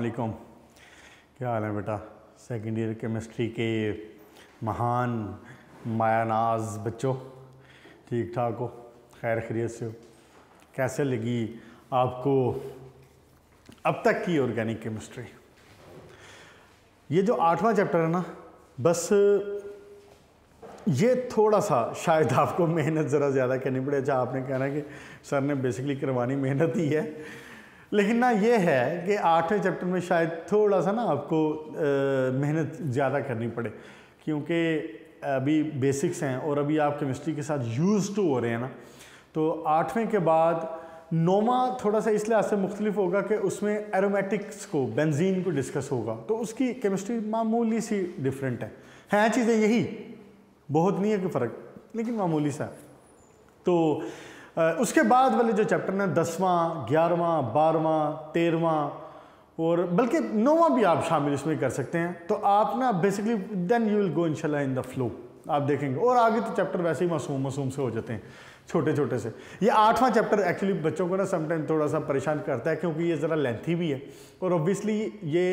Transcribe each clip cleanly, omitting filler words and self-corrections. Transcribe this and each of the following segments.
वालेकुम। क्या हाल है बेटा? सेकेंड ईयर केमिस्ट्री के महान मायानाज बच्चों, ठीक ठाक हो? खैर खैरियत से हो? कैसे लगी आपको अब तक की ऑर्गेनिक केमिस्ट्री? ये जो 8वां चैप्टर है ना, बस ये थोड़ा सा शायद आपको मेहनत ज़रा ज़्यादा करनी पड़े। अच्छा, आपने कहना कि सर ने बेसिकली करवानी मेहनत ही है, लेकिन ना ये है कि 8वें चैप्टर में शायद थोड़ा सा ना आपको मेहनत ज़्यादा करनी पड़े, क्योंकि अभी बेसिक्स हैं और अभी आप केमिस्ट्री के साथ यूज़ टू हो रहे हैं ना। तो 8वें के बाद 9वां थोड़ा सा इस लिहाज से मुख्तलिफ होगा कि उसमें एरोमेटिक्स को, बेंजीन को डिस्कस होगा, तो उसकी केमिस्ट्री मामूली सी डिफरेंट हैं चीज़ें यही, बहुत नहीं है कि फ़र्क, लेकिन मामूली सा है। तो उसके बाद वाले जो चैप्टर हैं 10वां, 11वां, 12वां, 13वां और बल्कि 9वां भी आप शामिल इसमें कर सकते हैं। तो आप ना basically then you will go इंशाल्लाह इन द फ्लो, आप देखेंगे। और आगे तो चैप्टर वैसे ही मासूम से हो जाते हैं, छोटे छोटे से। ये 8वां चैप्टर एक्चुअली बच्चों को ना समटाइम थोड़ा सा परेशान करता है, क्योंकि ये ज़रा लेंथी भी है और ऑब्वियसली ये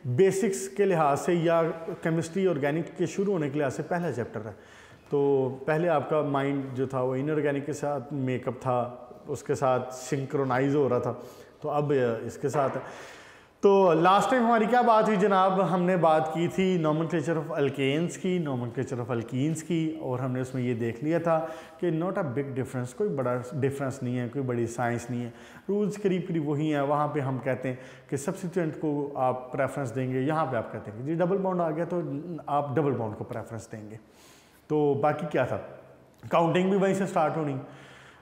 बेसिक्स के लिहाज से या केमिस्ट्री ऑर्गेनिक के शुरू होने के लिहाज से पहला चैप्टर है। तो पहले आपका माइंड जो था वो इनऑर्गेनिक के साथ मेकअप था, उसके साथ सिंक्रोनाइज हो रहा था, तो अब इसके साथ है। तो लास्ट टाइम हमारी क्या बात हुई जनाब? हमने बात की थी नोमेनक्लेचर ऑफ अल्केन्स की, नोमेनक्लेचर ऑफ अल्कीन्स की, और हमने उसमें ये देख लिया था कि नॉट अ बिग डिफरेंस, कोई बड़ा डिफरेंस नहीं है, कोई बड़ी साइंस नहीं है, रूल्स करीब करीब वही हैं। वहाँ पे हम कहते हैं कि सब्स्टिट्यूएंट को आप प्रेफरेंस देंगे, यहाँ पे आप कहते हैं कि जी डबल बॉन्ड आ गया तो आप डबल बॉन्ड को प्रेफरेंस देंगे। तो बाकी क्या था, काउंटिंग भी वहीं से स्टार्ट होनी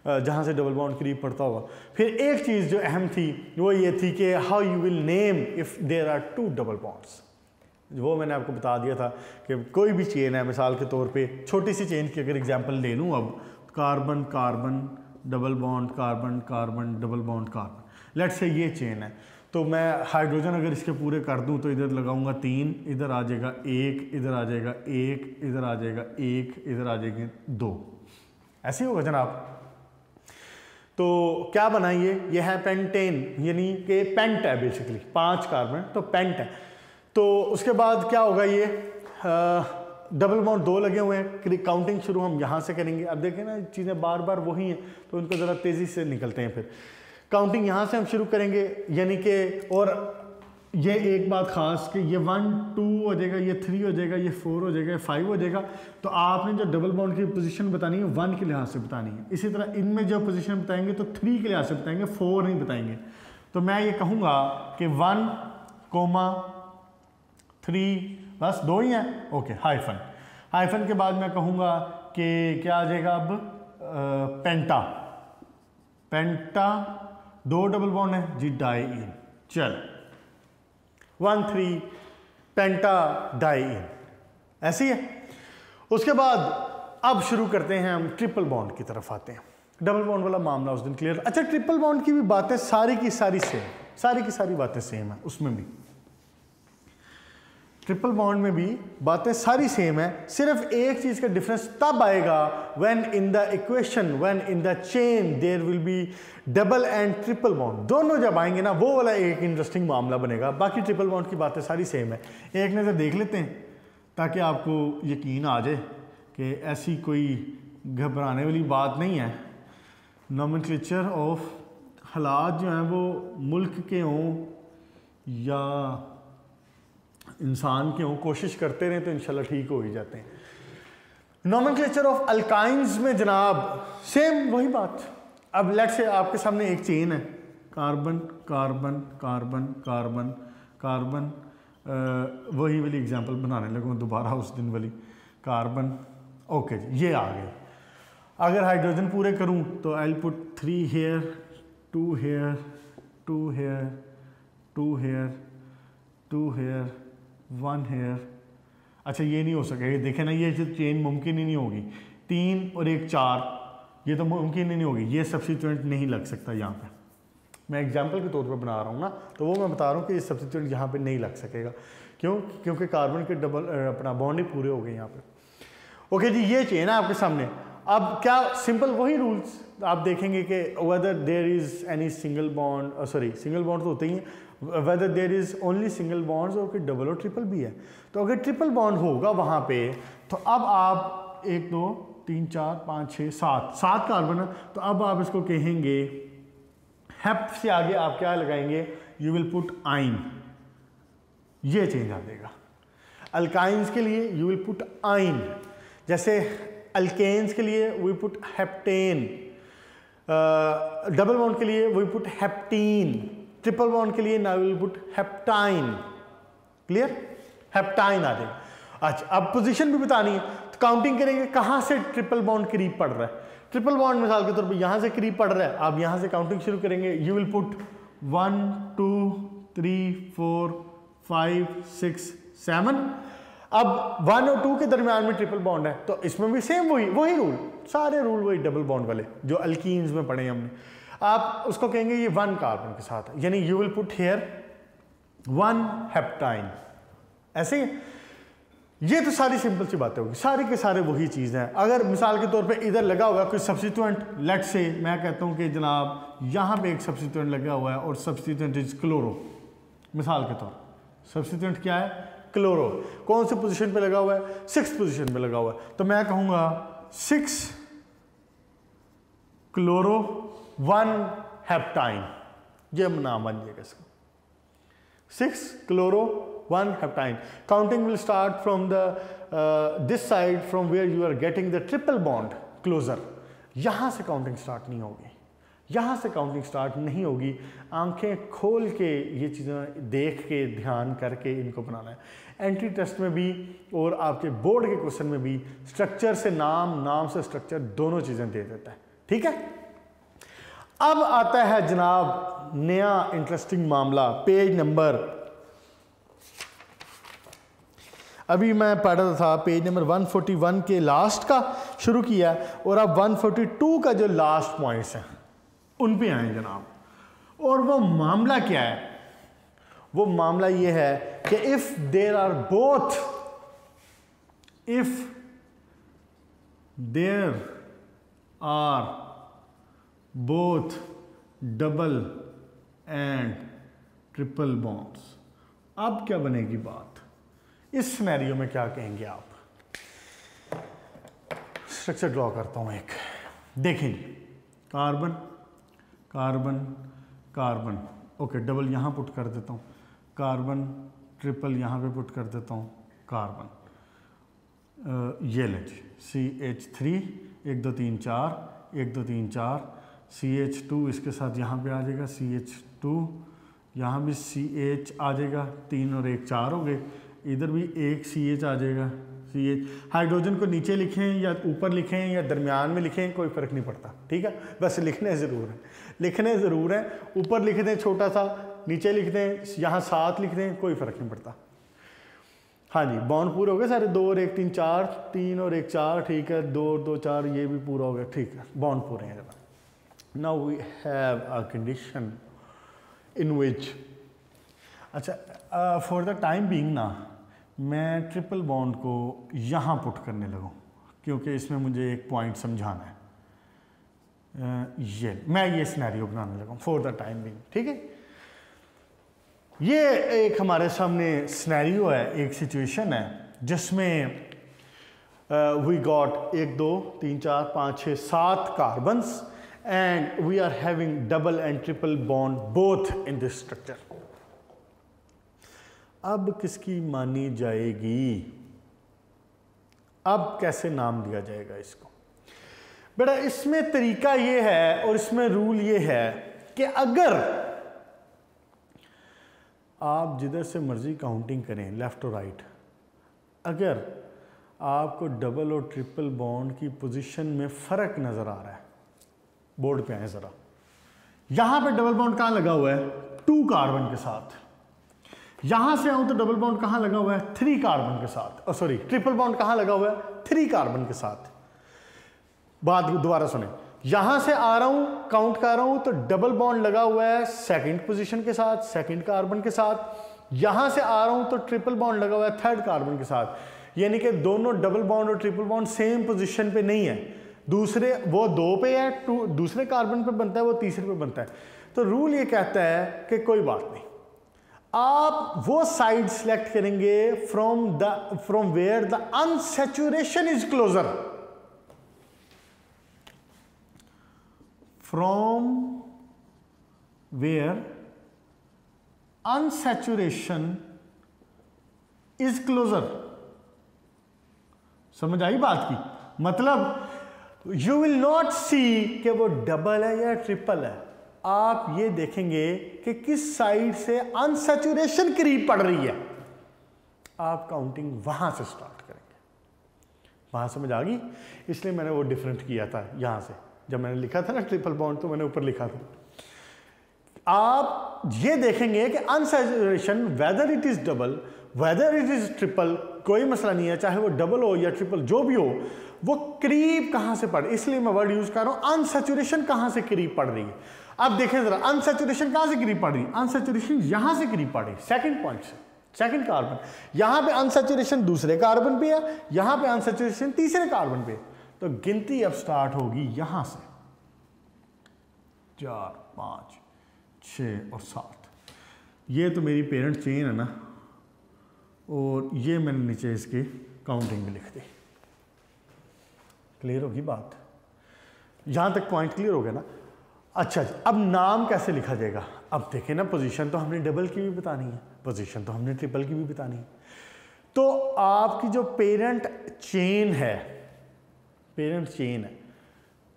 जहाँ से डबल बॉन्ड करीब पड़ता होगा। फिर एक चीज़ जो अहम थी वो ये थी कि how you will name if there are 2 double bonds. वो मैंने आपको बता दिया था कि कोई भी चेन है, मिसाल के तौर पे छोटी सी चेन की अगर एग्जांपल ले लूँ, अब carbon carbon double bond, carbon carbon double bond carbon, let's say ये चेन है, तो मैं हाइड्रोजन अगर इसके पूरे कर दूं तो इधर लगाऊंगा 3, इधर आ जाएगा 1, इधर आ जाएगा 1, इधर आ जाएगा 1, इधर आ जाएंगे 2, ऐसे ही होगा जनाब। तो क्या बनाइए, ये है पेंटेन, यानी कि पेंट है बेसिकली, 5 कार्बन तो पेंट है। तो उसके बाद क्या होगा, ये डबल बॉन्ड 2 लगे हुए हैं, काउंटिंग शुरू हम यहाँ से करेंगे। अब देखें ना चीज़ें बार बार वही हैं, तो इनको ज़रा तेज़ी से निकलते हैं। फिर काउंटिंग यहाँ से हम शुरू करेंगे, यानी कि, और ये एक बात ख़ास कि ये 1 2 हो जाएगा, ये 3 हो जाएगा, ये 4 हो जाएगा, 5 हो जाएगा। तो आपने जो डबल बॉन्ड की पोजीशन बतानी है 1 के लिहाज से बतानी है। इसी तरह इनमें जो पोजीशन बताएंगे तो 3 के लिहाज से बताएंगे, 4 नहीं बताएंगे। तो मैं ये कहूँगा कि 1, 3, बस 2 ही हैं, ओके। हाइफन, हाइफन के बाद मैं कहूँगा कि क्या आ जाएगा अब, पेंटा, पेंटा 2 डबल बॉन्ड है जी, डाई इन, चल 1 3 पेंटा डाई इन, ऐसी है। उसके बाद अब शुरू करते हैं हम ट्रिपल बॉन्ड की तरफ आते हैं। डबल बॉन्ड वाला मामला उस दिन क्लियर। अच्छा, ट्रिपल बॉन्ड की भी बातें सारी की सारी सेम, सारी की सारी बातें सेम है, उसमें भी ट्रिपल बॉन्ड में भी बातें सारी सेम है। सिर्फ एक चीज का डिफरेंस तब आएगा when in the equation, when in the chain there will be double and triple bond, दोनों जब आएंगे ना वो वाला एक इंटरेस्टिंग मामला बनेगा। बाकी ट्रिपल बॉन्ड की बातें सारी सेम है। एक नज़र देख लेते हैं ताकि आपको यकीन आ जाए कि ऐसी कोई घबराने वाली बात नहीं है। नोमेनक्लेचर ऑफ हालात जो हैं वो मुल्क के हों या इंसान के हों, कोशिश करते रहें तो इंशाल्लाह ठीक हो ही जाते हैं। नोमेनक्लेचर ऑफ अल्काइंस में जनाब सेम वही बात। अब लेट से आपके सामने एक चेन है, carbon carbon carbon carbon carbon, वही वाली एग्जांपल बनाने लगूँ दोबारा उस दिन वाली, कार्बन, ओके जी, ये आ गए। अगर हाइड्रोजन पूरे करूँ तो I will put 3 here, 2 here, 2 here, 2 here, 2 here, 1 here. अच्छा, ये नहीं हो सकेगा, देखें ना, ये चेन मुमकिन ही नहीं होगी। 3 और 1 4, ये तो मुमकिन ही नहीं होगी, ये सब्स्टिट्यूएंट नहीं लग सकता यहाँ पे। मैं एग्जांपल के तौर पे बना रहा हूँ ना, तो वो मैं बता रहा हूँ कि ये सब्स्टिट्यूएंट यहाँ पे नहीं लग सकेगा। क्यों? क्योंकि कार्बन के डबल अपना बॉन्ड ही पूरे हो गए यहाँ पे। ओके जी, ये चेन है आपके सामने। अब क्या सिंपल वही रूल्स आप देखेंगे कि whether there is any single bond, sorry single bond तो होते ही हैं, whether there is only single bonds और कोई डबल और ट्रिपल भी है। तो अगर ट्रिपल बॉन्ड होगा वहां पे तो अब आप 1 2 3 4 5 6 7 कार्बन है, तो अब आप इसको कहेंगे हेप से आगे आप क्या लगाएंगे, यू विल पुट आइन, ये चेंज आ जाएगा। अल्काइंस के लिए यू विल पुट आइन, जैसे अल्केन्स के लिए we put heptane, double bond के लिए we put heptene, triple bond के लिए now will put heptyne. Clear, heptyne आ जाएगा। अच्छा, अब पोजीशन भी बतानी है तो काउंटिंग करेंगे कहां से ट्रिपल बॉन्ड करीब पड़ रहा है। ट्रिपल बॉन्ड मिसाल के तौर पे यहां से करीब पड़ रहा है, आप यहां से काउंटिंग शुरू करेंगे। You will put 1 2 3 4 5 6 7। अब 1 और 2 के दरमियान में ट्रिपल बॉन्ड है तो इसमें भी सेम वही रूल, सारे रूल वही डबल बॉन्ड वाले जो अल्कीन्स में पढ़े हमने। आप उसको कहेंगे ये 1 कार्बन के साथ है, यानी you will put here 1 heptyne. ऐसे ये तो सारी सिंपल सी बातें होगी, सारे के सारे वही चीज़ हैं। अगर मिसाल के तौर पे इधर लगा हुआ है कोई सब्स्टिट्यूएंट, लेट से मैं कहता हूँ कि जनाब यहाँ पे एक सब्स्टिट्यूएंट लगा हुआ है और सब्स्टिट्यूएंट इज क्लोरो, मिसाल के तौर सब्स्टिट्यूएंट क्या है, क्लोरो। कौन से पोजीशन पे लगा हुआ है, 6th पोजीशन पे लगा हुआ है, तो मैं कहूँगा 6 क्लोरो 1 हेप्टाइन, ये नाम बन जाएगा इसका, 6 chloro 1 heptyne. Counting will start from the this side from where you are getting the triple bond closer. यहाँ से काउंटिंग स्टार्ट नहीं होगी, यहाँ से काउंटिंग स्टार्ट नहीं होगी। आंखें खोल के ये चीज़ें देख के ध्यान करके इनको बनाना है। एंट्री टेस्ट में भी और आपके बोर्ड के क्वेश्चन में भी स्ट्रक्चर से नाम, नाम से स्ट्रक्चर, दोनों चीज़ें दे देता है। ठीक है, अब आता है जनाब नया इंटरेस्टिंग मामला, पेज नंबर, अभी मैं पढ़ रहा था पेज नंबर 141 के लास्ट का शुरू किया और अब 142 का जो लास्ट पॉइंट्स हैं उन पे आए जनाब। और वो मामला क्या है, वो मामला ये है कि if there are both double and triple bonds, अब क्या बनेगी बात, इस सिनेरियो में क्या कहेंगे आप। स्ट्रक्चर ड्रॉ करता हूं एक, देखें carbon carbon carbon, okay double यहां पुट कर देता हूं, कार्बन ट्रिपल यहां पे पुट कर देता हूं, कार्बन ये ले जी CH3 1 2 3 4 1 2 3 4, CH2 इसके साथ यहाँ पे आ जाएगा, CH2 यहाँ भी CH आ जाएगा, 3 और 1 4 हो गए, इधर भी एक CH आ जाएगा, CH। हाइड्रोजन को नीचे लिखें या ऊपर लिखें या दरमियान में लिखें कोई फ़र्क नहीं पड़ता, ठीक है, बस लिखने ज़रूर है, ऊपर लिख दें छोटा सा, नीचे लिख दें, यहाँ 7 लिख दें, कोई फ़र्क नहीं पड़ता। हाँ जी, बॉन्ड पूरे हो गए सारे, 2 और 1 3 4, 3 और 1 4, ठीक है, 2 और 2 4, ये भी पूरा हो गया, ठीक है, बॉन्ड पूरे हैं। Now we have a condition in which, अच्छा फॉर द टाइम बीइंग ना मैं ट्रिपल बॉन्ड को यहाँ पुट करने लगूँ क्योंकि इसमें मुझे एक पॉइंट समझाना है। मैं ये सिनेरियो बनाने लगा फॉर द टाइम बीइंग, ठीक है। ये एक हमारे सामने सिनेरियो है, एक सिचुएशन है जिसमें we got 1 2 3 4 5 6 7 carbons and we are having double and triple bond both in this structure. अब किसकी मानी जाएगी, अब कैसे नाम दिया जाएगा इसको। बेटा इसमें तरीका ये है और इसमें रूल ये है कि अगर आप जिधर से मर्जी काउंटिंग करें लेफ्ट और राइट, अगर आपको डबल और ट्रिपल बॉन्ड की पोजीशन में फ़र्क नज़र आ रहा है, बोर्ड पे आए ज़रा, यहाँ पे डबल बॉन्ड कहाँ लगा हुआ है, 2 कार्बन के साथ। यहां से आऊं तो डबल बॉन्ड कहां लगा हुआ है, 3 कार्बन के साथ, सॉरी ट्रिपल बॉन्ड कहां लगा हुआ है, 3 कार्बन के साथ। बात दोबारा सुने, यहां से आ रहा हूं काउंट कर रहा हूं तो डबल बॉन्ड लगा हुआ है 2nd पोजीशन के साथ, 2nd कार्बन के साथ। यहां से आ रहा हूं तो ट्रिपल बॉन्ड लगा हुआ है 3rd कार्बन के साथ, यानी कि दोनों डबल बॉन्ड और ट्रिपल बॉन्ड सेम पोजीशन पे नहीं है, दूसरे वो 2 पे है, दूसरे कार्बन पे बनता है, वो तीसरे पे बनता है। तो रूल ये कहता है कि कोई बात नहीं, आप वो साइड सिलेक्ट करेंगे from where the unsaturation is closer, from where unsaturation is closer. समझ आई बात की? मतलब यू विल नॉट सी कि वो डबल है या ट्रिपल है, आप ये देखेंगे कि किस साइड से अनसैचुरेशन करीब पड़ रही है, आप काउंटिंग वहां से स्टार्ट करेंगे। वहां समझ आ गई? इसलिए मैंने वो डिफरेंट किया था यहां से, जब मैंने लिखा था ना ट्रिपल बॉन्ड तो मैंने ऊपर लिखा था। आप ये देखेंगे कि unsaturation whether it is double whether it is triple कोई मसला नहीं है, चाहे वो डबल हो या ट्रिपल जो भी हो, वो करीब कहां से पड़, इसलिए मैं वर्ड यूज कर रहा हूं अनसैचुरेशन कहां से करीब पड़ रही है। अब देखें जरा अनसैचुरेशन कहां से करीब पड़ रही है, अनसैचुरेशन यहां से करीब पड़ रही है, सेकंड पॉइंट से, सेकंड कार्बन। यहां पे अनसैचुरेशन दूसरे कार्बन पे है, यहां पे अनसैचुरेशन तीसरे कार्बन पे, तो गिनती अब स्टार्ट होगी यहां से 4 5 6 और 7। ये तो मेरी पेरेंट चेन है ना, और ये मैंने नीचे इसकी काउंटिंग में लिख दी। क्लियर होगी बात? यहां तक पॉइंट क्लियर हो गया ना? अच्छा जी, अब नाम कैसे लिखा जाएगा? अब देखें ना, पोजीशन तो हमने डबल की भी बतानी है, पोजीशन तो हमने ट्रिपल की भी बतानी है। तो आपकी जो पेरेंट चेन है, पेरेंट चेन है,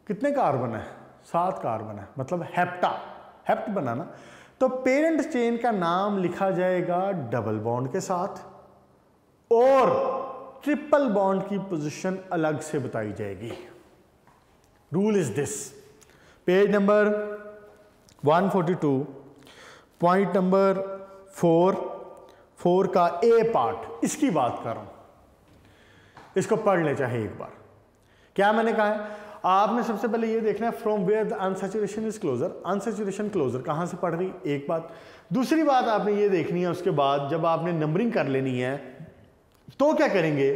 कितने कार्बन है? 7 कार्बन है, मतलब हेप्ट बनाना। तो पेरेंट चेन का नाम लिखा जाएगा डबल बॉन्ड के साथ, और ट्रिपल बॉन्ड की पोजीशन अलग से बताई जाएगी। Rule is this, page number 142 point number 4 का ए पार्ट, इसकी बात कर रहा हूं, इसको पढ़ ले चाहे एक बार। क्या मैंने कहा है? आपने सबसे पहले ये देखना है from where the unsaturation is closer, unsaturation closer कहां से पड़ रही, एक बात। दूसरी बात आपने ये देखनी है, उसके बाद जब आपने नंबरिंग कर लेनी है तो क्या करेंगे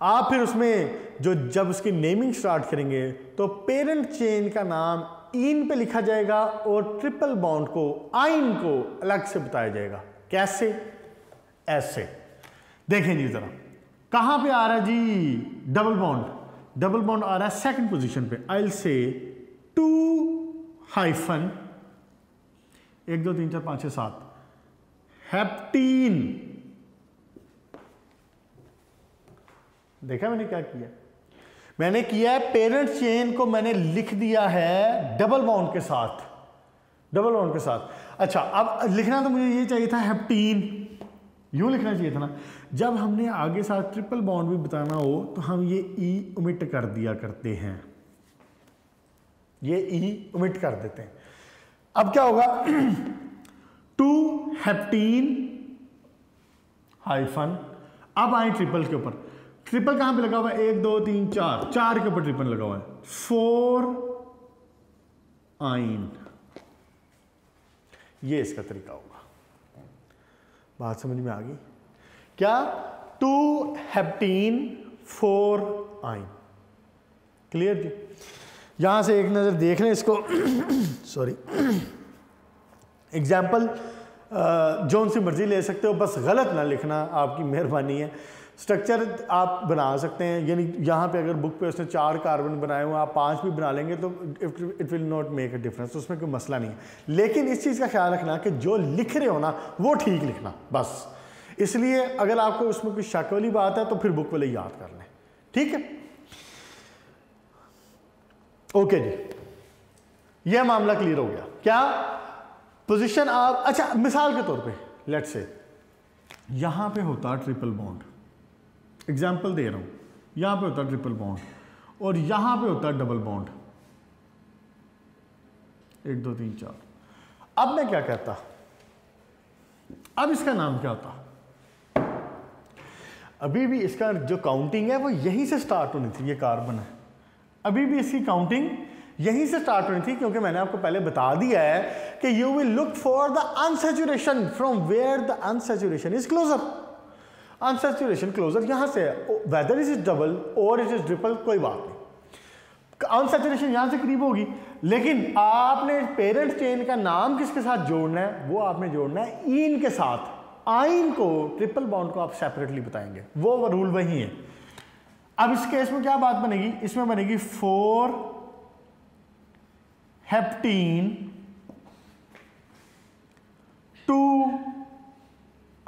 आप, फिर उसमें जब उसकी नेमिंग स्टार्ट करेंगे तो पेरेंट चेन का नाम इन पे लिखा जाएगा और ट्रिपल बॉन्ड को, आइन को अलग से बताया जाएगा। कैसे? ऐसे देखें जी जरा, कहां पे आ रहा है जी डबल बॉन्ड? डबल बॉन्ड आ रहा है सेकंड पोजीशन पे। I will say 2 hyphen 1 2 3 4 5 6 7 हेप्टीन। देखा मैंने क्या किया? मैंने किया है पेरेंट चेन को मैंने लिख दिया है डबल बॉन्ड के साथ, डबल बॉन्ड के साथ। अच्छा, अब लिखना तो मुझे ये चाहिए था हेप्टीन, यूं लिखना चाहिए था ना। जब हमने आगे साथ ट्रिपल बॉन्ड भी बताना हो तो हम ये ई ओमिट कर दिया करते हैं, ये ई ओमिट कर देते हैं। अब क्या होगा 2 हेप्टीन हाइफन, अब आए ट्रिपल के ऊपर। ट्रिपल कहां पे लगा हुआ है? 1 2 3 4 के ऊपर ट्रिपल लगा हुआ है, 4 आइन। ये इसका तरीका होगा। बात समझ में आ गई क्या? 2 हेप्टीन 4 आइन। क्लियर जी? यहां से एक नजर देख लें इसको। सॉरी, एग्जाम्पल जोन सी मर्जी ले सकते हो, बस गलत ना लिखना, आपकी मेहरबानी है। स्ट्रक्चर आप बना सकते हैं, यानी यहाँ पे अगर बुक पे उसने 4 कार्बन बनाए हुए, आप 5 भी बना लेंगे तो it will not make a difference, उसमें कोई मसला नहीं है। लेकिन इस चीज़ का ख्याल रखना कि जो लिख रहे हो ना वो ठीक लिखना, बस। इसलिए अगर आपको उसमें कोई शक वाली बात है तो फिर बुक वाले याद कर लें, ठीक है? ओके जी, यह मामला क्लियर हो गया। क्या पोजीशन आप, अच्छा मिसाल के तौर पे लेट्स से यहां पे होता ट्रिपल बॉन्ड, एग्जाम्पल दे रहा हूं, यहां पे होता ट्रिपल बॉन्ड और यहां पे होता डबल बॉन्ड, 1 2 3 4। अब मैं क्या कहता, अब इसका नाम क्या होता? अभी भी इसका जो काउंटिंग है वो यहीं से स्टार्ट होनी थी, ये कार्बन है, अभी भी इसकी काउंटिंग यहीं से स्टार्ट होनी थी, क्योंकि मैंने आपको पहले बता दिया है कि you will look for the unsaturation from where the unsaturation is closer. Unsaturation closer यहां से है, वेदर इज डबल और इट इज ट्रिपल कोई बात नहीं। अनसैचुरेशन यहाँ से करीब होगी, लेकिन आपने पेरेंट चेन का नाम किसके साथ जोड़ना है, वो आपने जोड़ना है ईन के साथ। आइन को, ट्रिपल बॉन्ड को आप सेपरेटली बताएंगे, वो रूल वही है। अब इस केस में क्या बात बनेगी, इसमें बनेगी 4 हेप्टीन 2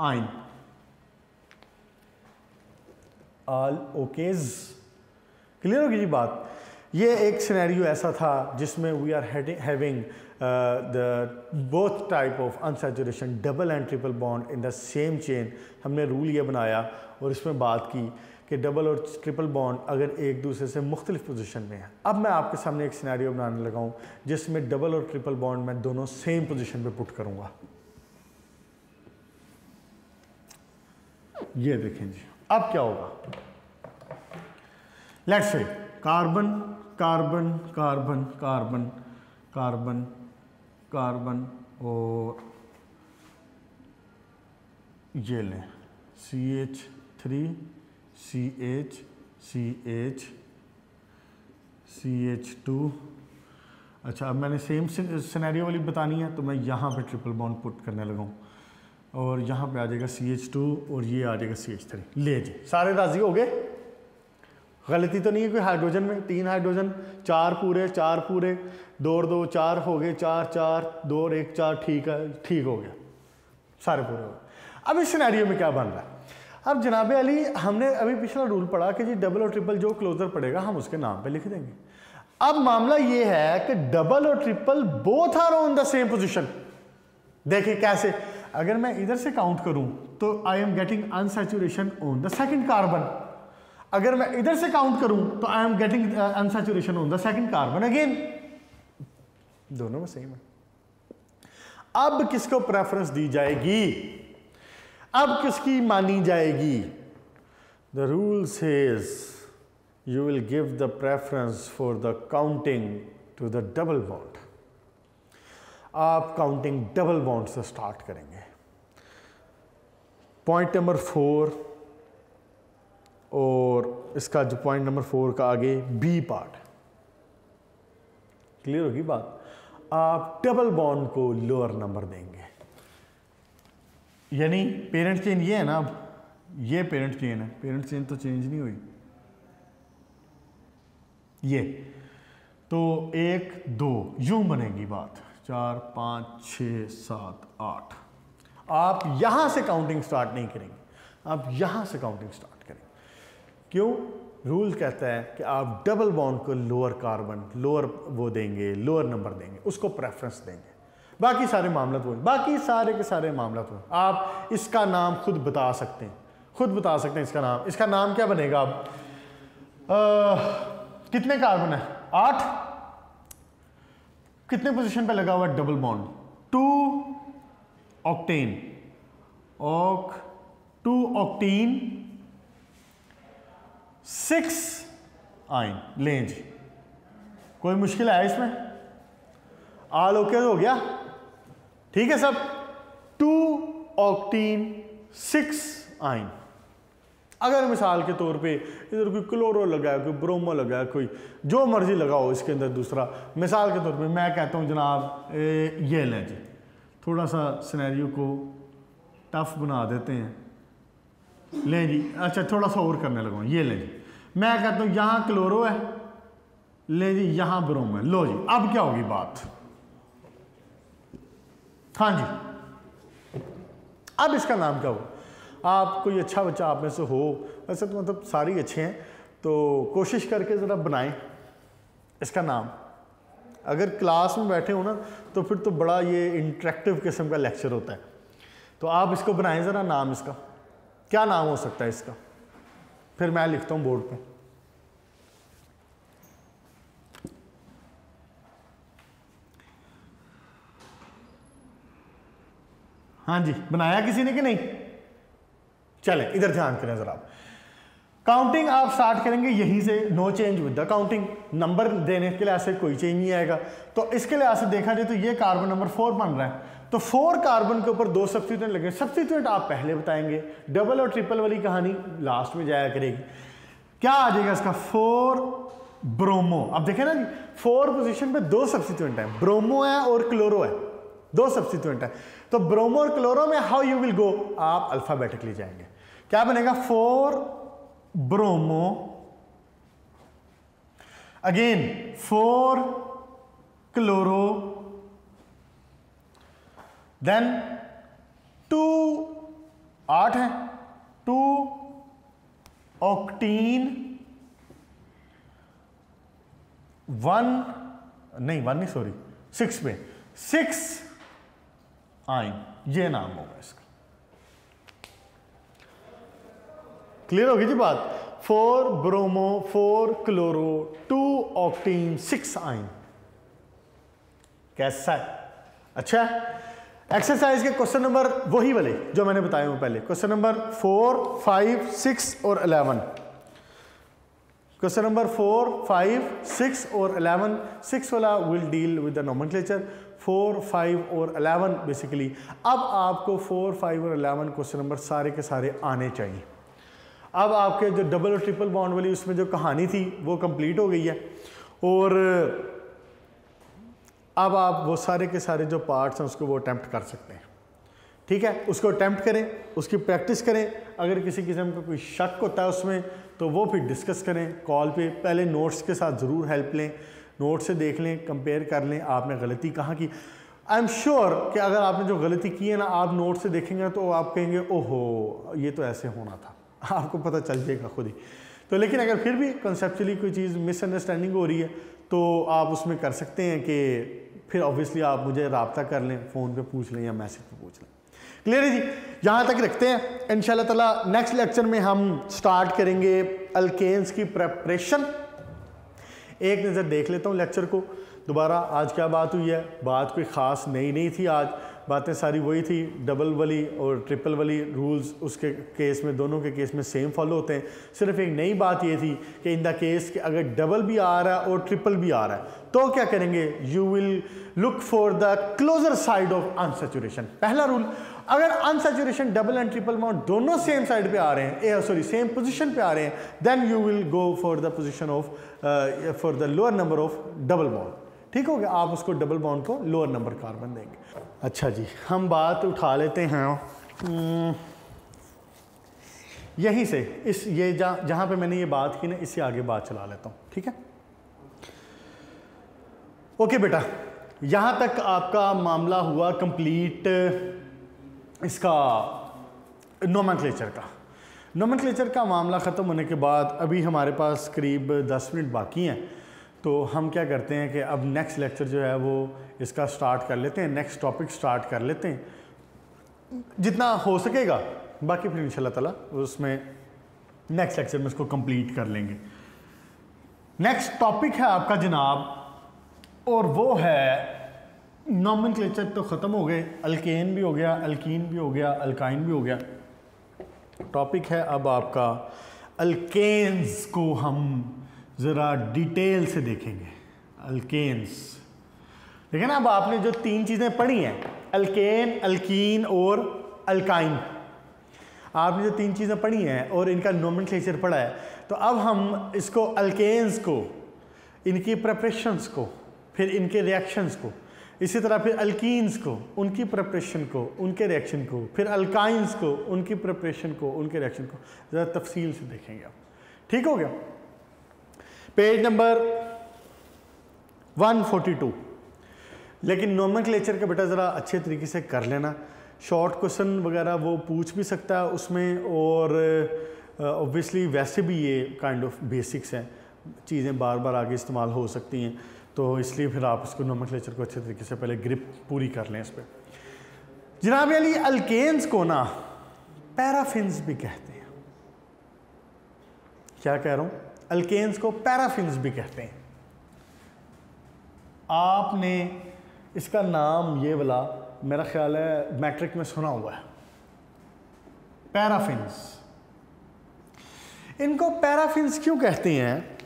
आइन। ऑल ओकेज, क्लियर होगी जी बात। ये एक सिनेरियो ऐसा था जिसमें we are having the both type of unsaturation, double and triple bond in the same chain. हमने रूल ये बनाया और इसमें बात की कि डबल और ट्रिपल बॉन्ड अगर एक दूसरे से मुख्तलिफ पोजीशन में है। अब मैं आपके सामने एक सिनेरियो बनाने लगा हूँ जिसमें डबल और ट्रिपल बॉन्ड मैं दोनों सेम पोजीशन पे पुट करूँगा। ये देखें जी, अब क्या होगा, let's say carbon carbon carbon carbon carbon carbon और ये लें CH3 CH CH CH2। अच्छा, अब मैंने सेम सिनेरियो वाली बतानी है तो मैं यहाँ पे ट्रिपल बॉन्ड पुट करने लगा हूँ और यहाँ पे आ जाएगा CH2 और ये आ जाएगा CH3। ले जी, सारे राजी हो गए, गलती तो नहीं है कोई हाइड्रोजन में। 3 हाइड्रोजन, 4 पूरे 4 पूरे, 2 और 2 4 हो गए, 4 4 2 और 1 4, ठीक है, ठीक हो गया, सारे पूरे हो गए। अब इस सिनेरियो में क्या बन रहा है, अब जनाब अली हमने अभी पिछला रूल पढ़ा कि जी डबल और ट्रिपल जो क्लोजर पड़ेगा हम उसके नाम पे लिख देंगे। अब मामला ये है कि डबल और triple both are on the same position. देखिए कैसे, अगर मैं इधर से काउंट करूं तो I am getting unsaturation on the second carbon, अगर मैं इधर से काउंट करूं तो I am getting unsaturation on the second carbon again, दोनों में सेम है। अब किसको प्रेफरेंस दी जाएगी, अब किसकी मानी जाएगी, the rule says you will give the preference for the counting to the double bond. आप काउंटिंग डबल बॉन्ड से स्टार्ट करेंगे। पॉइंट नंबर 4 और इसका जो पॉइंट नंबर 4 का आगे बी पार्ट, क्लियर होगी बात। आप डबल बॉन्ड को लोअर नंबर देंगे, यानी पेरेंट चेन ये है ना, अब ये पेरेंट चेन है, पेरेंट चेन तो चेंज नहीं हुई, ये तो 1 2 यूं बनेगी बात, 4 5 6 7 8। आप यहां से काउंटिंग स्टार्ट नहीं करेंगे, आप यहां से काउंटिंग स्टार्ट करेंगे। क्यों, रूल कहता है कि आप डबल बॉन्ड को लोअर कार्बन, लोअर वो देंगे, लोअर नंबर देंगे, उसको प्रेफरेंस देंगे। बाकी सारे मामला तो, बाकी सारे के सारे मामला तो आप इसका नाम खुद बता सकते हैं, खुद बता सकते हैं इसका नाम। इसका नाम क्या बनेगा, अब कितने कार्बन है, 8, कितने पोजीशन पे लगा हुआ डबल बॉन्ड, 2 ऑक्टेन, 2 ऑक्टीन 6 आइन। लें जी, कोई मुश्किल है इसमें, ऑल ओके हो गया, ठीक है सब। 2 ऑक्टीन 6 आइन। अगर मिसाल के तौर पे इधर कोई क्लोरो लगा है, कोई ब्रोमो लगा है, कोई जो मर्जी लगाओ इसके अंदर दूसरा, मिसाल के तौर पे मैं कहता हूँ जनाब ये लें जी, थोड़ा सा सिनेरियो को टफ बना देते हैं, ले जी, अच्छा थोड़ा सा और करने लगा, ये ले जी, मैं कहता हूँ यहाँ क्लोरो है, ले जी यहाँ ब्रोमो है, लो जी, अब क्या होगी बात, हाँ जी, अब इसका नाम क्या होगा। आप कोई अच्छा बच्चा आप में से हो, वैसे तो मतलब सारे ही अच्छे हैं, तो कोशिश करके ज़रा बनाएं इसका नाम। अगर क्लास में बैठे हो ना तो फिर तो बड़ा ये इंटरेक्टिव किस्म का लेक्चर होता है, तो आप इसको बनाएं ज़रा नाम, इसका क्या नाम हो सकता है इसका, फिर मैं लिखता हूँ बोर्ड पे। हाँ जी, बनाया किसी ने कि नहीं, चले इधर ध्यान करें जरा। काउंटिंग आप स्टार्ट करेंगे यहीं से, no change with the counting, number देने के लिए ऐसे कोई चेंज नहीं आएगा। तो इसके लिए ऐसे देखा जाए तो ये कार्बन नंबर 4 बन रहा है, तो 4 कार्बन के ऊपर 2 सब्स्टिट्यूएंट लगे। सब्स्टिट्यूएंट आप पहले बताएंगे, डबल और ट्रिपल वाली कहानी लास्ट में जाया करेगी। क्या आ जाएगा इसका, 4 ब्रोमो। अब देखें ना, 4 पोजीशन पे 2 सब्स्टिट्यूएंट है, ब्रोमो है और क्लोरो है, 2 सब्स्टिट्यूएंट है। तो ब्रोमो और क्लोरो में हाउ यू विल गो, आप अल्फाबेटिकली जाएंगे। क्या बनेगा, 4 ब्रोमो, अगेन 4 क्लोरो, देन 2 8 है, 2 ऑक्टीन, 6 पे 6 आइन, ये नाम होगा इसका। क्लियर होगी जी बात। 4 ब्रोमो, 4 क्लोरो, 2 ऑक्टीन, 6 आइन। कैसा है, अच्छा है। एक्सरसाइज के क्वेश्चन नंबर वही वाले जो मैंने बताए हुए पहले, क्वेश्चन नंबर 4, 5, 6 और 11। क्वेश्चन नंबर 4, 5, 6 और 11। 6 वाला will deal with the nomenclature, 4, 5 और 11 बेसिकली। अब आपको 4, 5 और 11 क्वेश्चन नंबर सारे के सारे आने चाहिए। अब आपके जो डबल और ट्रिपल बॉन्ड वाली उसमें जो कहानी थी वो कंप्लीट हो गई है, और अब आप वो सारे के सारे जो पार्ट्स हैं उसको वो अटैम्प्ट कर सकते हैं। ठीक है, उसको अटैम्प्ट करें, उसकी प्रैक्टिस करें। अगर किसी किस्म का कोई शक होता है उसमें तो वो फिर डिस्कस करें कॉल पे। पहले नोट्स के साथ ज़रूर हेल्प लें, नोट से देख लें, कंपेयर कर लें आपने गलती कहाँ की। आई एम श्योर कि अगर आपने जो गलती की है ना, आप नोट से देखेंगे तो आप कहेंगे ओहो ये तो ऐसे होना था, आपको पता चल जाएगा खुद ही। तो लेकिन अगर फिर भी कंसेप्चुअली कोई चीज़ मिसअंडरस्टैंडिंग हो रही है तो आप उसमें कर सकते हैं कि फिर ऑब्वियसली आप मुझे रब्ता कर लें, फ़ोन पे पूछ लें या मैसेज पे पूछ लें। क्लियर है जी, यहाँ तक रखते हैं। इंशाल्लाह ताला नेक्स्ट लेक्चर में हम स्टार्ट करेंगे अल्केन्स की प्रेपरेशन। एक नज़र देख लेता हूँ लेक्चर को दोबारा। आज क्या बात हुई है, बात कोई ख़ास नई नहीं थी, आज बातें सारी वही थी। डबल वाली और ट्रिपल वाली रूल्स उसके केस में, दोनों के केस में सेम फॉलो होते हैं। सिर्फ एक नई बात ये थी कि इन द केस कि अगर डबल भी आ रहा है और ट्रिपल भी आ रहा है तो क्या करेंगे, you will look for the closer side of unsaturation. पहला रूल, अगर unsaturation double and triple bond दोनों सेम साइड पे आ रहे हैं, सेम पोजीशन पे आ रहे हैं, then you will go for the position of for the lower number of double bond. ठीक हो गया, आप उसको डबल बॉन्ड को लोअर नंबर कार्बन देंगे। अच्छा जी, हम बात उठा लेते हैं यहीं से, इस ये जहाँ पे मैंने ये बात की ना, इससे आगे बात चला लेता हूँ। ठीक है, ओके बेटा, यहाँ तक आपका मामला हुआ कंप्लीट इसका नोमेनक्लेचर का। नोमेनक्लेचर का मामला ख़त्म होने के बाद अभी हमारे पास करीब 10 मिनट बाकी हैं, तो हम क्या करते हैं कि अब नेक्स्ट लेक्चर जो है वो इसका स्टार्ट कर लेते हैं, नेक्स्ट टॉपिक स्टार्ट कर लेते हैं जितना हो सकेगा। बाकी फिर इंशाल्लाह ताला उसमें नेक्स्ट लेक्चर में इसको कंप्लीट कर लेंगे। नेक्स्ट टॉपिक है आपका जनाब, और वो है नोमेनक्लेचर तो ख़त्म हो गए, अल्केन भी हो गया, अल्कीन भी हो गया, अल्काइन भी हो गया। टॉपिक है अब आपका अल्केन्स को हम ज़रा डिटेल से देखेंगे। अल्केन्स देखिए ना, अब आपने जो 3 चीज़ें पढ़ी हैं, अल्केन, अल्कीन और अल्काइन, आपने जो 3 चीज़ें पढ़ी हैं और इनका नोमेनक्लेचर पढ़ा है, तो अब हम इसको अल्केन्स को, इनकी प्रिपरेशंस को, फिर इनके रिएक्शंस को, इसी तरह फिर अल्कीन्स को, उनकी प्रिपरेशन को, उनके रिएक्शन को, फिर अल्काइंस को, उनकी प्रिपरेशन को, उनके रिएक्शन को ज़रा तफसील से देखेंगे आप। ठीक हो गया, पेज नंबर 142। लेकिन नोमेनक्लेचर का बेटा ज़रा अच्छे तरीके से कर लेना, शॉर्ट क्वेश्चन वगैरह वो पूछ भी सकता है उसमें, और ऑब्वियसली वैसे भी ये काइंड ऑफ बेसिक्स हैं, चीज़ें बार बार आगे इस्तेमाल हो सकती हैं, तो इसलिए फिर आप इसको नोमेनक्लेचर को अच्छे तरीके से पहले ग्रिप पूरी कर लें इस पर। जनाब अली, अल्केन्स को ना पैराफिन्स भी कहते हैं। क्या कह रहा हूँ, अल्केन्स को पैराफिन्स भी कहते हैं। आपने इसका नाम ये वाला मेरा ख्याल है मैट्रिक में सुना हुआ है, पैराफिन्स। इनको पैराफिन्स क्यों कहते हैं?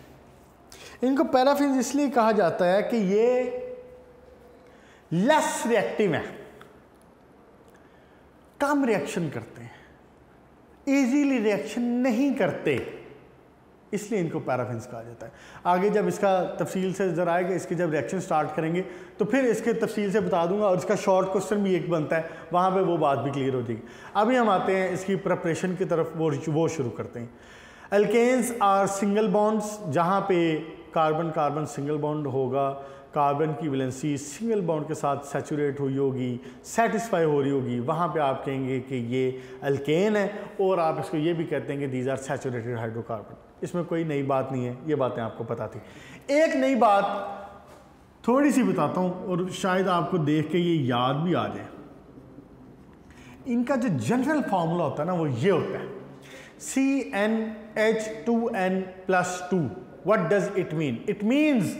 इनको पैराफिन्स इसलिए कहा जाता है कि ये लेस रिएक्टिव है, कम रिएक्शन करते हैं, इजीली रिएक्शन नहीं करते। इसलिए इनको पैराफिन्स कहा जाता है। आगे जब इसका तफसील से ज़रा आएगा, इसके जब रिएक्शन स्टार्ट करेंगे तो फिर इसके तफसील से बता दूंगा, और इसका शॉर्ट क्वेश्चन भी एक बनता है, वहाँ पे वो बात भी क्लियर हो जाएगी। अभी हम आते हैं इसकी प्रिपरेशन की तरफ, वो शुरू करते हैं। अल्केन्स आर सिंगल बॉन्ड्स, जहाँ पे कार्बन कार्बन सिंगल बॉन्ड होगा, कार्बन की वैलेंसी सिंगल बॉन्ड के साथ सैचुरेट हुई होगी, सेटिस्फाई हो रही होगी, वहाँ पे आप कहेंगे कि ये अल्केन है, और आप इसको ये भी कहते हैं कि दीज आर सैचुरेटेड हाइड्रोकार्बन। इसमें कोई नई बात नहीं है, ये बातें आपको पता थी। एक नई बात थोड़ी सी बताता हूँ, और शायद आपको देख के ये याद भी आ जाए। इनका जो जनरल फार्मूला होता है ना, वो ये होता है CnH2n+2। What does it mean? It means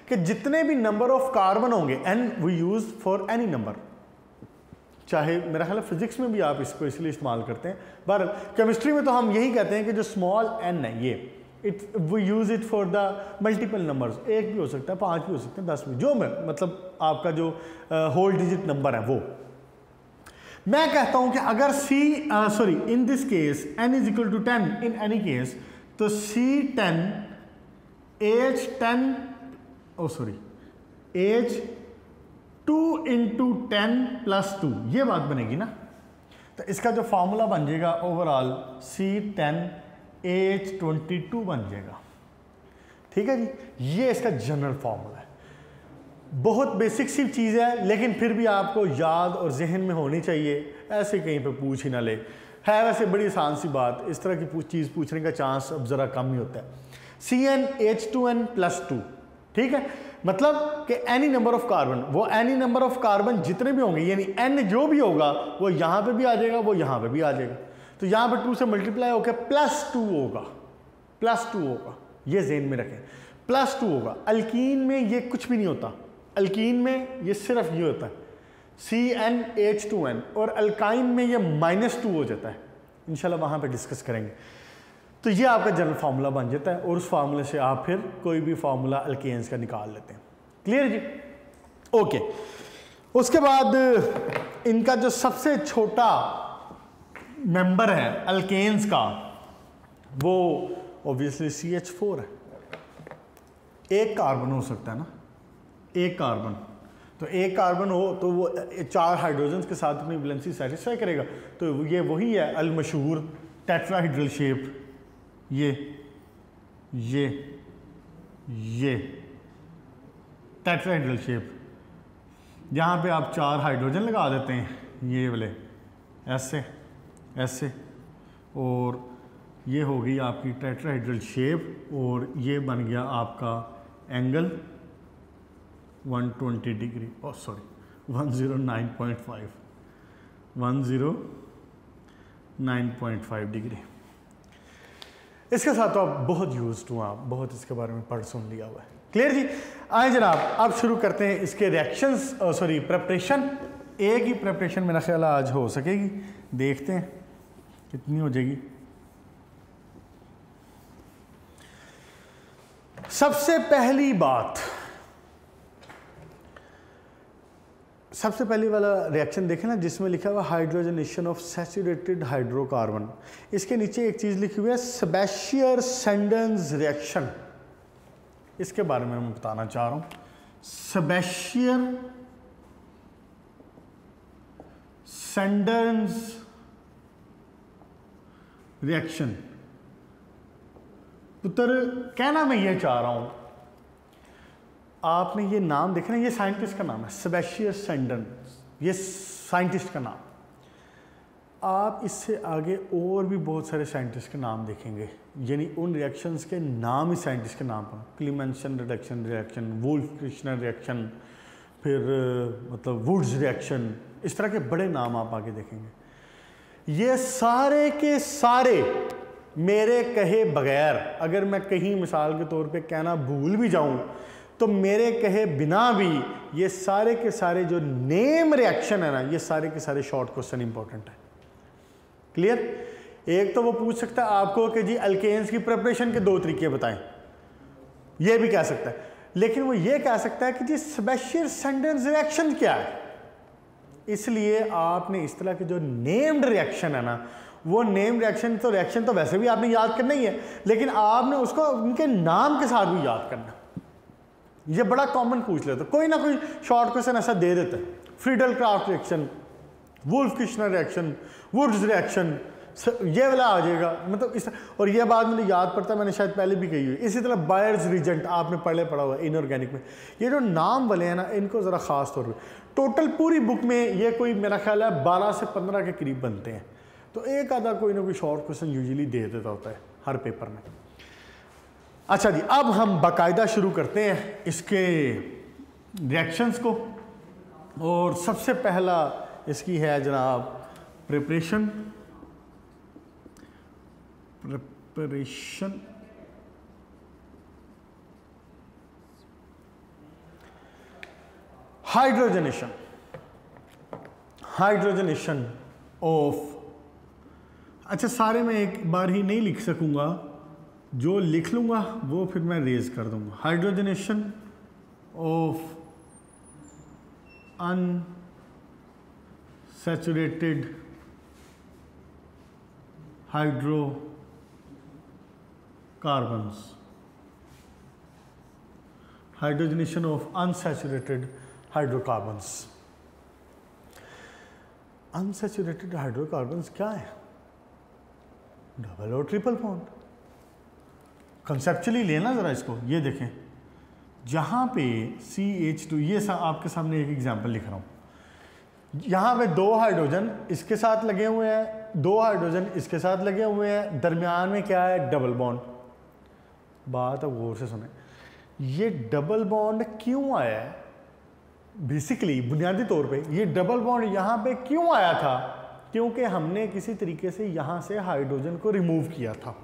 कि जितने भी नंबर ऑफ कार्बन होंगे, n we use for any number, चाहे मेरा ख्याल है फिजिक्स में भी आप इसको इसलिए इस्तेमाल करते हैं, पर केमिस्ट्री में तो हम यही कहते हैं कि जो स्मॉल n है ये, we use it for the multiple numbers. एक भी हो सकता है, 5 भी हो सकते हैं, 10 भी, जो मतलब आपका जो होल डिजिट नंबर है वो। मैं कहता हूं कि अगर in this case n is equal to 10 in any case, तो C10 H10 H2 इंटू 10+2, ये बात बनेगी ना। तो इसका जो फॉर्मूला बन जाएगा ओवरऑल C10H22 बन जाएगा। ठीक है जी, ये इसका जनरल फॉर्मूला है। बहुत बेसिक सी चीज़ है, लेकिन फिर भी आपको याद और जहन में होनी चाहिए, ऐसे कहीं पे पूछ ही ना ले। है वैसे बड़ी आसान सी बात, इस तरह की चीज़ पूछने का चांस अब ज़रा कम ही होता है। CnH2n+2, ठीक है, मतलब कि एनी नंबर ऑफ कार्बन, वो एनी नंबर ऑफ कार्बन जितने भी होंगे, यानी n जो भी होगा वो यहाँ पे भी आ जाएगा, वो यहाँ पे भी आ जाएगा। तो यहाँ पे 2 से मल्टीप्लाई होकर +2 होगा, ये ज़हन में रखें, +2 होगा। अल्कीन में ये कुछ भी नहीं होता, अल्कीन में ये सिर्फ ये होता है CnH2n, और अल्काइन में ये -2 हो जाता है। इंशाल्लाह वहाँ पे डिस्कस करेंगे। तो ये आपका जनरल फार्मूला बन जाता है, और उस फार्मूले से आप फिर कोई भी फार्मूला अल्केन्स का निकाल लेते हैं। क्लियर जी? ओके। उसके बाद इनका जो सबसे छोटा मेंबर है अल्केन्स का, वो ऑब्वियसली CH4 है। एक कार्बन हो सकता है ना, एक कार्बन, तो एक कार्बन हो तो वो 4 हाइड्रोजन के साथ अपनी वैलेंसी सेटिस्फाई करेगा। तो ये वही है अलमशहूर टेट्राहाइड्रल शेप, ये टेट्राहाइड्रल शेप, जहाँ पे आप 4 हाइड्रोजन लगा देते हैं, ये वाले ऐसे, और ये हो गई आपकी टेट्राहाइड्रल शेप, और ये बन गया आपका एंगल 120 डिग्री, 109.5 डिग्री। इसके साथ तो आप बहुत यूज्ड हुआ, आप बहुत इसके बारे में पढ़ सुन लिया हुआ है। क्लियर जी? आए जनाब, अब शुरू करते हैं इसके रिएक्शंस, प्रिपरेशन। एक ही प्रिपरेशन मेरा ख्याल आज हो सकेगी, देखते हैं कितनी हो जाएगी। सबसे पहली वाला रिएक्शन देखें ना, जिसमें लिखा हुआ हाइड्रोजनेशन ऑफ सैचुरेटेड हाइड्रोकार्बन। इसके नीचे एक चीज़ लिखी हुई है सेबेस्टियर-सैंडर्स रिएक्शन। इसके बारे में मैं बताना चाह रहा हूँ। सेबेस्टियर-सैंडर्स रिएक्शन, पुत्र कहना मैं ये चाह रहा हूँ, आपने ये नाम देखना, ये साइंटिस्ट का नाम है सेबेस्टियर-सैंडर्स, ये साइंटिस्ट का नाम। आप इससे आगे और भी बहुत सारे साइंटिस्ट के नाम देखेंगे, यानी उन रिएक्शंस के नाम ही साइंटिस्ट के नाम पर, क्लीमेंसन रिएक्शन, वुल्फ-किर्चनर रिएक्शन, फिर मतलब वुड्स रिएक्शन, इस तरह के बड़े नाम आप आगे देखेंगे। ये सारे के सारे मेरे कहे बगैर, अगर मैं कहीं मिसाल के तौर पे कहना भूल भी जाऊं, तो मेरे कहे बिना भी ये सारे के सारे जो नेम रिएक्शन है ना, ये सारे के सारे शॉर्ट क्वेश्चन इंपॉर्टेंट है। क्लियर? एक तो वो पूछ सकता है आपको कि जी अल्केन्स की प्रिपरेशन के 2 तरीके बताएं, ये भी कह सकता है, लेकिन वो ये कह सकता है कि जी सेबेस्टियर-सैंडर्स रिएक्शन क्या है। इसलिए आपने इस तरह के जो नेम्ड रिएक्शन है ना, वो नेम रिएक्शन तो वैसे भी आपने याद करना ही है, लेकिन आपने उसको उनके नाम के साथ भी याद करना। ये बड़ा कॉमन पूछ लेते, कोई ना कोई शॉर्ट क्वेश्चन ऐसा दे देता है, Friedel craft reaction, wolf किशनर reaction, Wurtz reaction, ये वाला आ जाएगा, मतलब इस। और ये बात मुझे याद पड़ता है, मैंने शायद पहले भी कही हुई। इसी तरह बायर्स रीजेंट आपने पढ़ा हुआ है इनऑर्गेनिक में। ये जो नाम वाले हैं ना, इनको ज़रा ख़ास तौर पे टोटल पूरी बुक में ये कोई मेरा ख्याल है 12 से 15 के करीब बनते हैं। तो एक आधा कोई ना कोई शॉर्ट क्वेश्चन यूजुअली दे देता होता है हर पेपर में। अच्छा जी, अब हम बाकायदा शुरू करते हैं इसके रिएक्शंस को। और सबसे पहला इसकी है जनाब प्रिपरेशन। हाइड्रोजनेशन ऑफ, अच्छा सारे मैं एक बार ही नहीं लिख सकूंगा, जो लिख लूंगा वो फिर मैं रेज कर दूंगा। Hydrogenation of unsaturated hydrocarbons, hydrogenation of unsaturated hydrocarbons. Unsaturated hydrocarbons क्या है? डबल और ट्रिपल बॉन्ड। कंसेप्चुअली लेना ज़रा इसको, ये देखें जहाँ पे CH2, ये आपके सामने एक एग्जांपल लिख रहा हूँ। यहाँ पे 2 हाइड्रोजन इसके साथ लगे हुए हैं, 2 हाइड्रोजन इसके साथ लगे हुए हैं, दरमियान में क्या है? Double bond. बात अब गौर से सुने, ये डबल बॉन्ड क्यों आया है? बेसिकली बुनियादी तौर पे ये डबल बॉन्ड यहाँ पे क्यों आया था? क्योंकि हमने किसी तरीके से यहाँ से हाइड्रोजन को रिमूव किया था।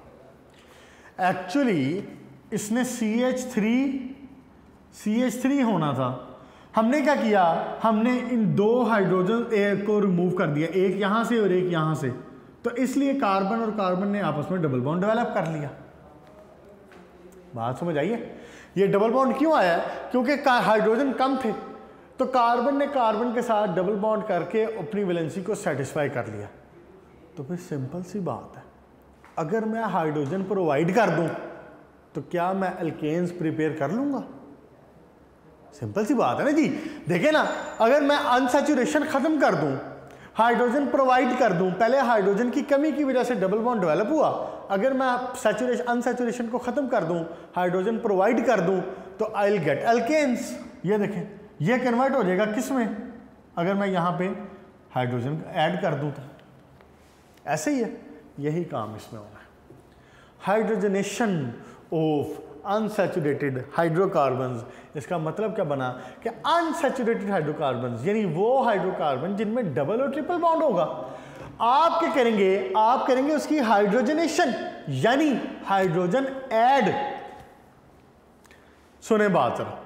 एक्चुअली इसने CH3 होना था, हमने क्या किया? हमने इन 2 हाइड्रोजन को रिमूव कर दिया, एक यहाँ से और एक यहाँ से। तो इसलिए कार्बन और कार्बन ने आपस में डबल बॉन्ड डेवलप कर लिया। बात समझ आई है? ये डबल बॉन्ड क्यों आया है? क्योंकि हाइड्रोजन कम थे, तो कार्बन ने कार्बन के साथ डबल बॉन्ड करके अपनी वैलेंसी को सेटिस्फाई कर लिया। तो फिर सिंपल सी बात है, अगर मैं हाइड्रोजन प्रोवाइड कर दूं तो क्या मैं अल्केन्स प्रिपेयर कर लूंगा? सिंपल सी बात है ना जी। देखें ना, अगर मैं अनसैचुरेशन खत्म कर दूं, हाइड्रोजन प्रोवाइड कर दूं, पहले हाइड्रोजन की कमी की वजह से डबल बॉन्ड डेवलप हुआ, अगर मैं अनसैचुरेशन को खत्म कर दूं, हाइड्रोजन प्रोवाइड कर दूं, तो आई विल गेट अल्केन्स। ये देखें, ये कन्वर्ट हो जाएगा किस में? अगर मैं यहाँ पे हाइड्रोजन ऐड कर दूं तो ऐसे ही है, यही काम इसमें होना है। हाइड्रोजनेशन ऑफ अनसैचुरेटेड हाइड्रोकार्बन्स, इसका मतलब क्या बना कि अनसैचुरेटेड हाइड्रोकार्बन्स यानी वो हाइड्रोकार्बन जिनमें डबल और ट्रिपल बॉन्ड होगा, आप क्या करेंगे? आप करेंगे उसकी हाइड्रोजनेशन, यानी हाइड्रोजन ऐड। सुने बात जरा,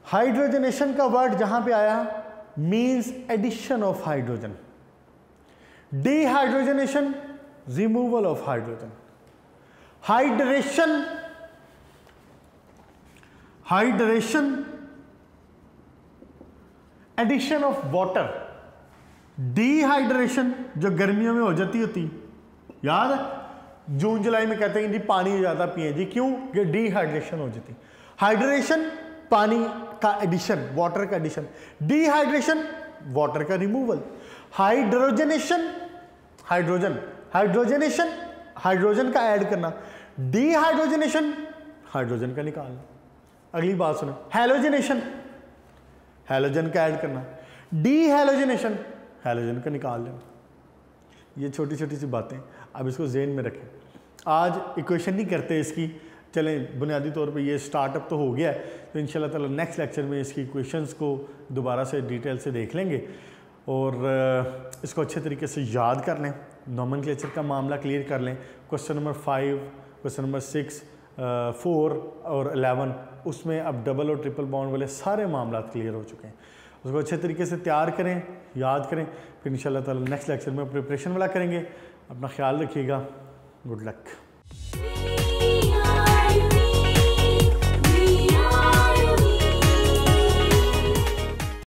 हाइड्रोजनेशन का वर्ड जहां पे आया means addition of hydrogen, dehydrogenation removal of hydrogen, hydration addition of water, dehydration जो गर्मियों में हो जाती होती, याद है? जून जुलाई में कहते हैं जी पानी ज्यादा पिए जी, क्यों? ये डिहाइड्रेशन हो जाती। हाइड्रेशन पानी का एडिशन, वाटर का एडिशन, डिहाइड्रेशन वाटर का रिमूवल, हाइड्रोजनेशन हाइड्रोजनेशन हाइड्रोजन का ऐड करना, डिहाइड्रोजनेशन हाइड्रोजन का निकालना। अगली बात सुनो, हैलोजनेशन हैलोजन का ऐड करना, डिहैलोजनेशन हैलोजन का निकाल लेना। ये छोटी छोटी सी बातें, अब इसको ज़हन में रखें। आज इक्वेशन नहीं करते इसकी, चलें बुनियादी तौर पे ये स्टार्टअप तो हो गया है, तो इंशाल्लाह ताला नेक्स्ट लेक्चर में इसकी इक्वेशंस को दोबारा से डिटेल से देख लेंगे और इसको अच्छे तरीके से याद कर लें, नोमेनक्लेचर का मामला क्लियर कर लें। क्वेश्चन नंबर 5, क्वेश्चन नंबर 6, 4 और 11 उसमें अब डबल और ट्रिपल बॉन्ड वाले सारे मामला क्लियर हो चुके हैं। उसको अच्छे तरीके से तैयार करें, याद करें, फिर इंशाल्लाह ताला नेक्स्ट लेक्चर में प्रिपरेशन वाला करेंगे। अपना ख्याल रखिएगा, गुड लक।